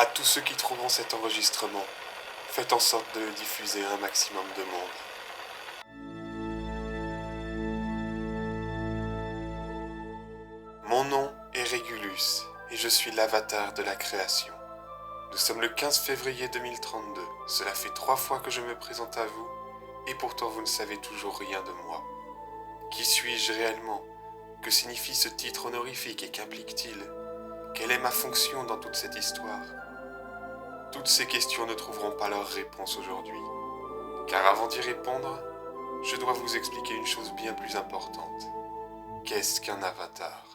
À tous ceux qui trouveront cet enregistrement, faites en sorte de le diffuser à un maximum de monde. Mon nom est Régulus et je suis l'avatar de la création. Nous sommes le 15 février 2032. Cela fait 3 fois que je me présente à vous et pourtant vous ne savez toujours rien de moi. Qui suis-je réellement? Que signifie ce titre honorifique et qu'implique-t-il? Quelle est ma fonction dans toute cette histoire? Toutes ces questions ne trouveront pas leur réponse aujourd'hui. Car avant d'y répondre, je dois vous expliquer une chose bien plus importante. Qu'est-ce qu'un avatar?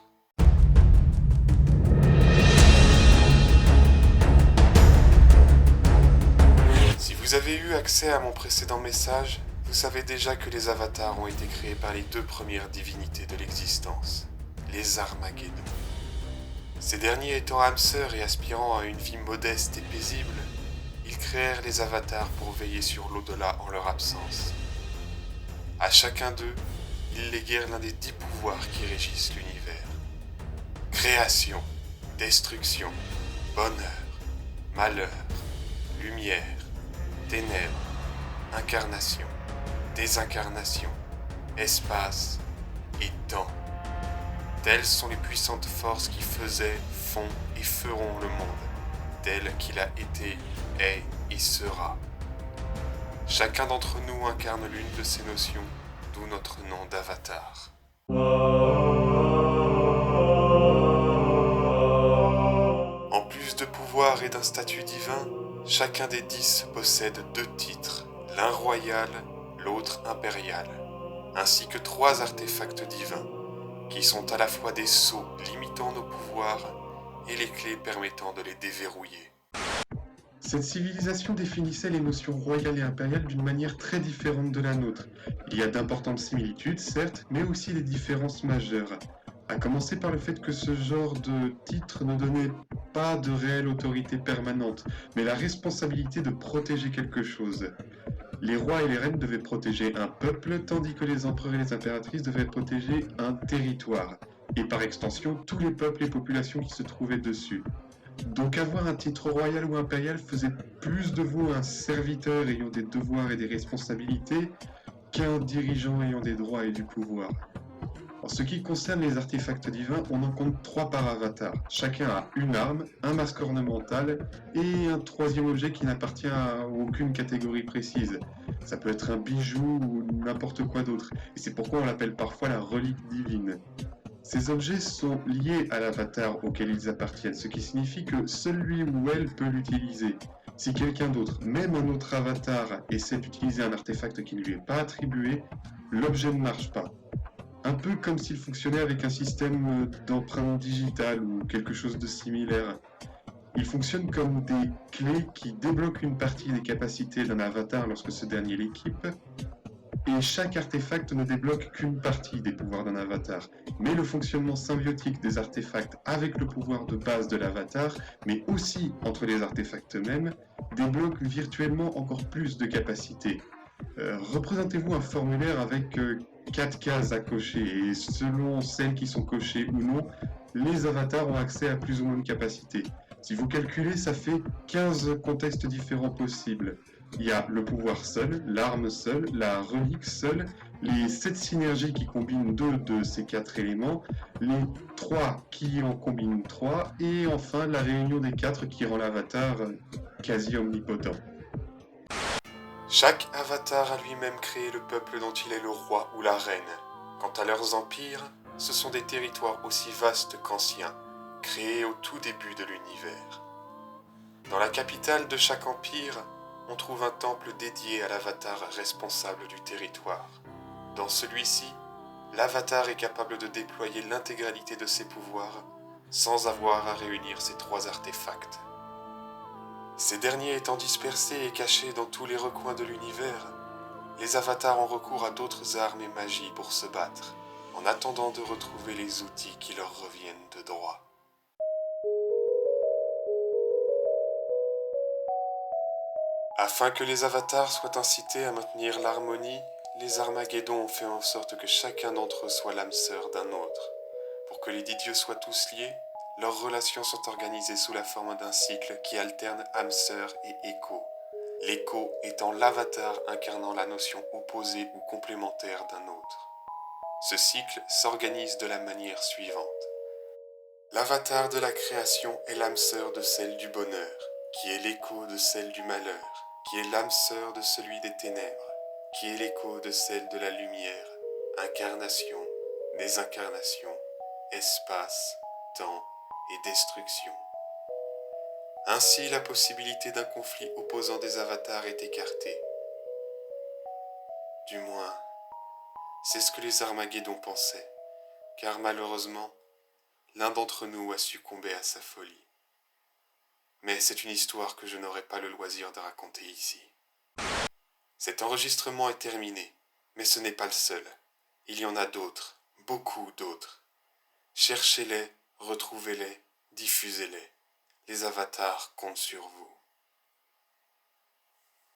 Si vous avez eu accès à mon précédent message, vous savez déjà que les avatars ont été créés par les 2 premières divinités de l'existence, les Armageddon. Ces derniers étant âmes sœurs et aspirant à une vie modeste et paisible, ils créèrent les avatars pour veiller sur l'au-delà en leur absence. À chacun d'eux, ils léguèrent l'un des 10 pouvoirs qui régissent l'univers. Création, destruction, bonheur, malheur, lumière, ténèbres, incarnation, désincarnation, espace et temps. Telles sont les puissantes forces qui faisaient, font et feront le monde, tel qu'il a été, est et sera. Chacun d'entre nous incarne l'une de ces notions, d'où notre nom d'avatar. En plus de pouvoir et d'un statut divin, chacun des 10 possède 2 titres, l'un royal, l'autre impérial, ainsi que 3 artefacts divins, qui sont à la fois des sceaux limitant nos pouvoirs et les clés permettant de les déverrouiller. Cette civilisation définissait les notions royales et impériales d'une manière très différente de la nôtre. Il y a d'importantes similitudes, certes, mais aussi des différences majeures. À commencer par le fait que ce genre de titre ne donnait pas de réelle autorité permanente, mais la responsabilité de protéger quelque chose. Les rois et les reines devaient protéger un peuple, tandis que les empereurs et les impératrices devaient protéger un territoire, et par extension tous les peuples et populations qui se trouvaient dessus. Donc avoir un titre royal ou impérial faisait plus de vous un serviteur ayant des devoirs et des responsabilités qu'un dirigeant ayant des droits et du pouvoir. En ce qui concerne les artefacts divins, on en compte 3 par avatar. Chacun a une arme, un masque ornemental et un troisième objet qui n'appartient à aucune catégorie précise. Ça peut être un bijou ou n'importe quoi d'autre. Et c'est pourquoi on l'appelle parfois la relique divine. Ces objets sont liés à l'avatar auquel ils appartiennent, ce qui signifie que seul lui ou elle peut l'utiliser. Si quelqu'un d'autre, même un autre avatar, essaie d'utiliser un artefact qui ne lui est pas attribué, l'objet ne marche pas. Un peu comme s'il fonctionnait avec un système d'empreinte digitale ou quelque chose de similaire. Il fonctionne comme des clés qui débloquent une partie des capacités d'un avatar lorsque ce dernier l'équipe, et chaque artefact ne débloque qu'une partie des pouvoirs d'un avatar. Mais le fonctionnement symbiotique des artefacts avec le pouvoir de base de l'avatar, mais aussi entre les artefacts eux-mêmes, débloque virtuellement encore plus de capacités. Représentez-vous un formulaire avec 4 cases à cocher, et selon celles qui sont cochées ou non, les avatars ont accès à plus ou moins de capacités. Si vous calculez, ça fait 15 contextes différents possibles. Il y a le pouvoir seul, l'arme seule, la relique seule, les 7 synergies qui combinent 2 de ces 4 éléments, les 3 qui en combinent 3, et enfin la réunion des 4 qui rend l'avatar quasi omnipotent. Chaque avatar a lui-même créé le peuple dont il est le roi ou la reine. Quant à leurs empires, ce sont des territoires aussi vastes qu'anciens, créés au tout début de l'univers. Dans la capitale de chaque empire, on trouve un temple dédié à l'avatar responsable du territoire. Dans celui-ci, l'avatar est capable de déployer l'intégralité de ses pouvoirs sans avoir à réunir ces 3 artefacts. Ces derniers étant dispersés et cachés dans tous les recoins de l'univers, les avatars ont recours à d'autres armes et magies pour se battre, en attendant de retrouver les outils qui leur reviennent de droit. Afin que les avatars soient incités à maintenir l'harmonie, les Armageddon ont fait en sorte que chacun d'entre eux soit l'âme sœur d'un autre. Pour que les 10 dieux soient tous liés, Leurs relations sont organisées sous la forme d'un cycle qui alterne âme sœur et écho. L'écho étant l'avatar incarnant la notion opposée ou complémentaire d'un autre. Ce cycle s'organise de la manière suivante. L'avatar de la création est l'âme sœur de celle du bonheur, qui est l'écho de celle du malheur, qui est l'âme sœur de celui des ténèbres, qui est l'écho de celle de la lumière, incarnation, désincarnation, espace, temps et destruction. Ainsi, la possibilité d'un conflit opposant des avatars est écartée. Du moins, c'est ce que les Armageddons pensaient, car malheureusement, l'un d'entre nous a succombé à sa folie. Mais c'est une histoire que je n'aurai pas le loisir de raconter ici. Cet enregistrement est terminé, mais ce n'est pas le seul. Il y en a d'autres, beaucoup d'autres. Cherchez-les, retrouvez-les, diffusez-les. Les avatars comptent sur vous.